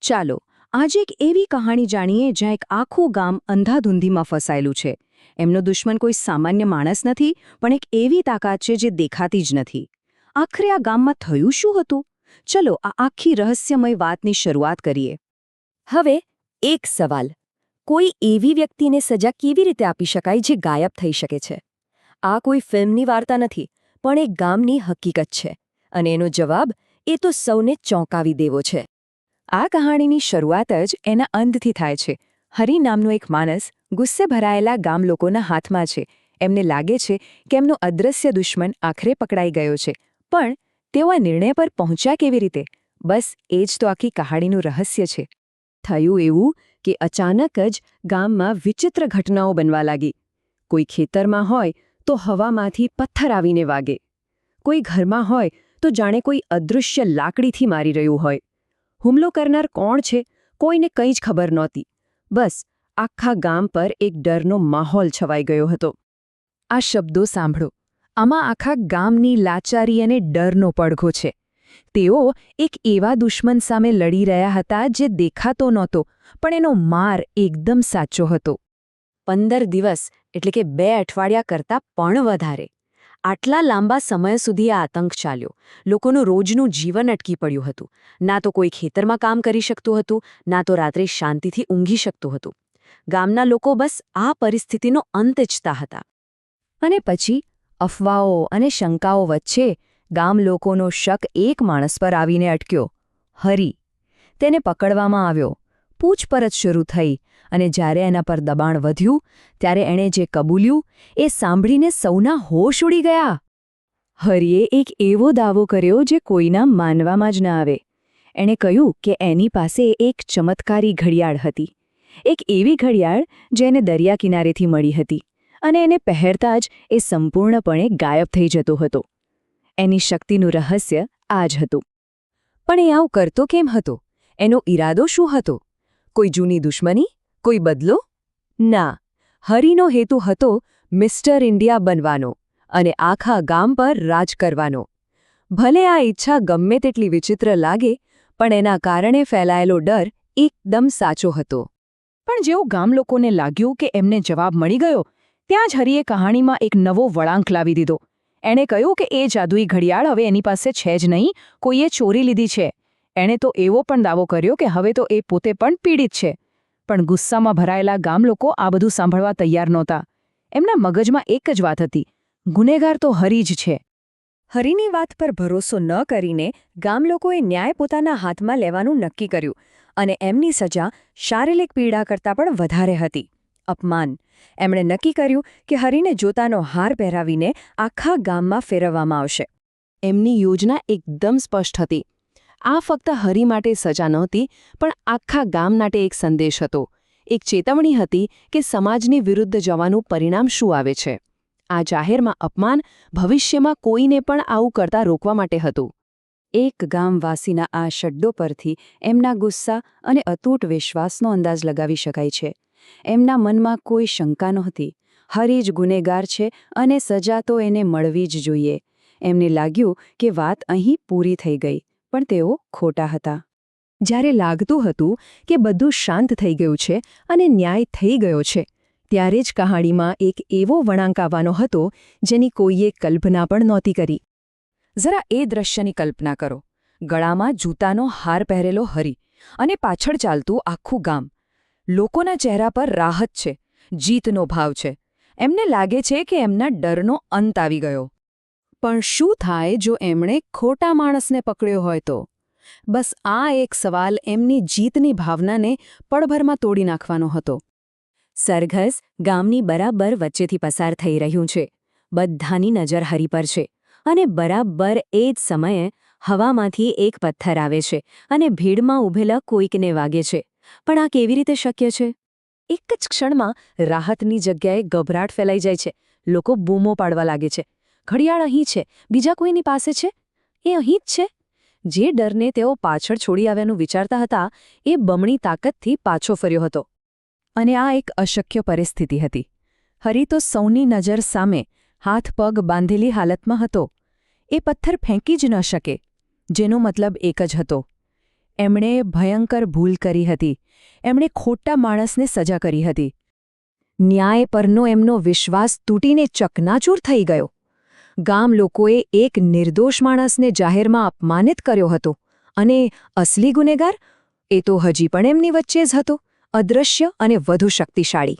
ચાલો આજે એક એવી કહાણી જાણીએ જ્યાં એક આખું ગામ અંધાધૂંધીમાં ફસાયેલું છે. એમનો દુશ્મન કોઈ સામાન્ય માણસ નથી, પણ એક એવી તાકાત છે જે દેખાતી જ નથી. આખરે આ ગામમાં થયું શું હતું? ચલો આ આખી રહસ્યમય વાતની શરૂઆત કરીએ. હવે એક સવાલ, કોઈ એવી વ્યક્તિને સજા કેવી રીતે આપી શકાય જે ગાયબ થઈ શકે છે? આ કોઈ ફિલ્મની વાર્તા નથી, પણ એક ગામની હકીકત છે, અને એનો જવાબ એ તો સૌને ચોંકાવી દેવો છે. આ કહાણીની શરૂઆત જ એના અંતથી થાય છે. હરિ નામનો એક માણસ ગુસ્સે ભરાયેલા ગામ લોકોના હાથમાં છે. એમને લાગે છે કે એમનો અદૃશ્ય દુશ્મન આખરે પકડાઈ ગયો છે. પણ તેઓ આ નિર્ણય પર પહોંચ્યા કેવી રીતે? બસ એ જ તો આખી કહાણીનું રહસ્ય છે. થયું એવું કે અચાનક જ ગામમાં વિચિત્ર ઘટનાઓ બનવા લાગી. કોઈ ખેતરમાં હોય તો હવામાંથી પથ્થર આવીને વાગે. કોઈ ઘરમાં હોય તો જાણે કોઈ અદૃશ્ય લાકડીથી મારી રહ્યું હોય. હુમલો કરનાર કોણ છે કોઈને કંઈ જ ખબર નહોતી. બસ આખા ગામ પર એક ડરનો માહોલ છવાઈ ગયો હતો. આ શબ્દો સાંભળો. આમાં આખા ગામની લાચારી અને ડરનો પડઘો છે. તેઓ એક એવા દુશ્મન સામે લડી રહ્યા હતા જે દેખાતો નહોતો, પણ એનો માર એકદમ સાચો હતો. 15 દિવસ એટલે કે 2 અઠવાડિયા કરતાં પણ વધારે. આટલા લાંબા સમય સુધી આ આતંક ચાલ્યો. લોકોનું રોજનું જીવન અટકી પડ્યું હતું. ના તો કોઈ ખેતરમાં કામ કરી શકતું હતું, ના તો રાત્રે શાંતિથી ઊંઘી શકતું હતું. ગામના લોકો બસ આ પરિસ્થિતિનો અંત ઈચ્છતા હતા. અને પછી અફવાઓ અને શંકાઓ વચ્ચે ગામ લોકોનો શક એક માણસ પર આવીને અટક્યો, હરિ. તેને પકડવામાં આવ્યો. પૂછપરછ શરૂ થઈ, અને જ્યારે એના પર દબાણ વધ્યું ત્યારે એણે જે કબૂલ્યું એ સાંભળીને સૌના હોશ ઉડી ગયા. હરિએ એક એવો દાવો કર્યો જે કોઈના માનવામાં જ ન આવે. એણે કહ્યું કે એની પાસે એક ચમત્કારી ઘડિયાળ હતી. એક એવી ઘડિયાળ જે એને દરિયા કિનારેથી મળી હતી, અને એને પહેરતા જ એ સંપૂર્ણપણે ગાયબ થઈ જતો હતો. એની શક્તિનું રહસ્ય આ જ હતું. પણ એ આવું કરતો કેમ હતો? એનો ઈરાદો શું હતો? કોઈ જૂની દુશ્મની? કોઈ બદલો? ના, હરિનો હેતુ હતો મિસ્ટર ઇન્ડિયા બનવાનો અને આખા ગામ પર રાજ કરવાનો. ભલે આ ઈચ્છા ગમે તેટલી વિચિત્ર લાગે, પણ એના કારણે ફેલાયેલો ડર એકદમ સાચો હતો. પણ જેવું ગામ લોકોને લાગ્યું કે એમને જવાબ મળી ગયો, ત્યાં જ હરિએ કહાણીમાં એક નવો વળાંક લાવી દીધો. એણે કહ્યું કે એ જાદુઈ ઘડિયાળ હવે એની પાસે છે જ નહીં, કોઈએ ચોરી લીધી છે. એણે તો એવો પણ દાવો કર્યો કે હવે તો એ પોતે પણ પીડિત છે. પણ ગુસ્સામાં ભરાયેલા ગામ લોકો આ બધું સાંભળવા તૈયાર નહોતા. એમના મગજમાં એક જ વાત હતી, ગુનેગાર તો હરિ જ છે. હરિની વાત પર ભરોસો ન કરીને ગામ લોકોએ ન્યાય પોતાના હાથમાં લેવાનું નક્કી કર્યું, અને એમની સજા શારીરિક પીડા કરતાં પણ વધારે હતી, અપમાન. એમણે નક્કી કર્યું કે હરિને જોતાનો હાર પહેરાવીને આખા ગામમાં ફેરવવામાં આવશે. એમની યોજના એકદમ સ્પષ્ટ હતી. આ ફક્ત હરિ માટે સજા નહોતી, પણ આખા ગામ માટે એક સંદેશ હતો. એક ચેતવણી હતી કે સમાજની વિરુદ્ધ જવાનું પરિણામ શું આવે છે. આ જાહેરમાં અપમાન ભવિષ્યમાં કોઈને પણ આવું કરતા રોકવા માટે હતું. એક ગામવાસીના આ શબ્દો પરથી એમના ગુસ્સા અને અતૂટ વિશ્વાસનો અંદાજ લગાવી શકાય છે. એમના મનમાં કોઈ શંકા નહોતી. હરિ જ ગુનેગાર છે અને સજા તો એને મળવી જ જોઈએ. એમને લાગ્યું કે વાત અહીં પૂરી થઈ ગઈ. પણ તેઓ ખોટા હતા. જ્યારે લાગતું હતું કે બધું શાંત થઈ ગયું છે અને ન્યાય થઈ ગયો છે, ત્યારે જ કહાણીમાં એક એવો વળાંક આવવાનો હતો જેની કોઈએ કલ્પના પણ નહોતી કરી. જરા એ દ્રશ્યની કલ્પના કરો. ગળામાં જૂતાનો હાર પહેરેલો હરિ, અને પાછળ ચાલતું આખું ગામ. લોકોના ચહેરા પર રાહત છે, જીતનો ભાવ છે. એમને લાગે છે કે એમના ડરનો અંત આવી ગયો. પણ શું થાય જો એમણે ખોટા માણસને પકડ્યો હોય તો? બસ આ એક સવાલ એમની જીતની ભાવનાને પળભરમાં તોડી નાખવાનો હતો. સરઘસ ગામની બરાબર વચ્ચેથી પસાર થઈ રહ્યું છે. બધાની નજર હરિ પર છે, અને બરાબર એ જ સમયે હવામાંથી એક પથ્થર આવે છે અને ભીડમાં ઊભેલા કોઈકને વાગે છે. પણ આ કેવી રીતે શક્ય છે? એક જ ક્ષણમાં રાહતની જગ્યાએ ગભરાટ ફેલાઈ જાય છે. લોકો બૂમો પાડવા લાગે છે, ઘડિયાળ અહીં છે, બીજા કોઈની પાસે છે, એ અહીં જ છે. જે ડરને તેઓ પાછળ છોડી આવ્યાનું વિચારતા હતા, એ બમણી તાકાતથી પાછો ફર્યો હતો. અને આ એક અશક્ય પરિસ્થિતિ હતી. હરિ તો સૌની નજર સામે હાથ પગ બાંધેલી હાલતમાં હતો. એ પથ્થર ફેંકી જ ન શકે, જેનો મતલબ એક જ હતો, એમણે ભયંકર ભૂલ કરી હતી. એમણે ખોટા માણસને સજા કરી હતી. ન્યાય પરનો એમનો વિશ્વાસ તૂટીને ચકનાચૂર થઈ ગયો. ગામ લોકોએ એક નિર્દોષ માણસને જાહેરમાં અપમાનિત કર્યો હતો, અને અસલી ગુનેગાર એ તો હજી પણ એમની વચ્ચે જ હતો, અદૃશ્ય અને વધુ શક્તિશાળી.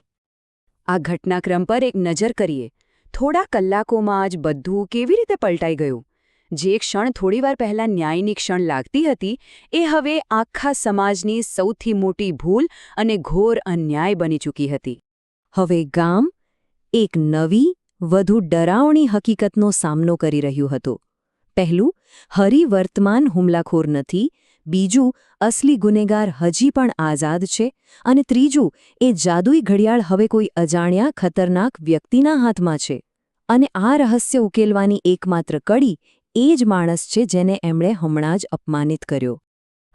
આ ઘટનાક્રમ પર એક નજર કરીએ. થોડા કલાકોમાં જ બધું કેવી રીતે પલટાઈ ગયું. જે ક્ષણ થોડીવાર પહેલાં ન્યાયની ક્ષણ લાગતી હતી, એ હવે આખા સમાજની સૌથી મોટી ભૂલ અને ઘોર અન્યાય બની ચૂકી હતી. હવે ગામ એક નવી, વધુ ડરાવણી હકીકતનો સામનો કરી રહ્યું હતું. પહેલું, હરી વર્તમાન હુમલાખોર નથી. બીજું, અસલી ગુનેગાર હજી પણ આઝાદ છે. અને ત્રીજું, એ જાદુઈ ઘડિયાળ હવે કોઈ અજાણ્યા ખતરનાક વ્યક્તિના હાથમાં છે. અને આ રહસ્ય ઉકેલવાની એકમાત્ર કડી એ જ માણસ છે જેને એમણે હમણાં જ અપમાનિત કર્યો.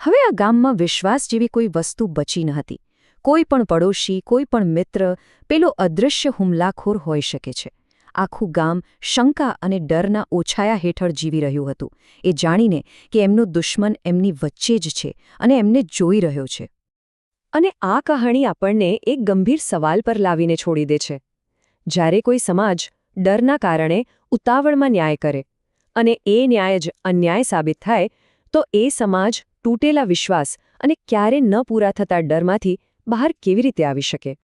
હવે આ ગામમાં વિશ્વાસ જેવી કોઈ વસ્તુ બચી ન હતી. કોઈ પણ પડોશી, કોઈ પણ મિત્ર પેલો અદૃશ્ય હુમલાખોર હોઈ શકે છે. આખું ગામ શંકા અને ડરના ઓછાયા હેઠળ જીવી રહ્યું હતું, એ જાણીને કે એમનો દુશ્મન એમની વચ્ચે જ છે અને એમને જોઈ રહ્યો છે. અને આ કહાણી આપણને એક ગંભીર સવાલ પર લાવીને છોડી દે છે. જ્યારે કોઈ સમાજ ડરના કારણે ઉતાવળમાં ન્યાય કરે અને એ ન્યાય જ અન્યાય સાબિત થાય, તો એ સમાજ તૂટેલા વિશ્વાસ અને ક્યારે ન પૂરા થતા ડરમાંથી બહાર કેવી રીતે આવી શકે?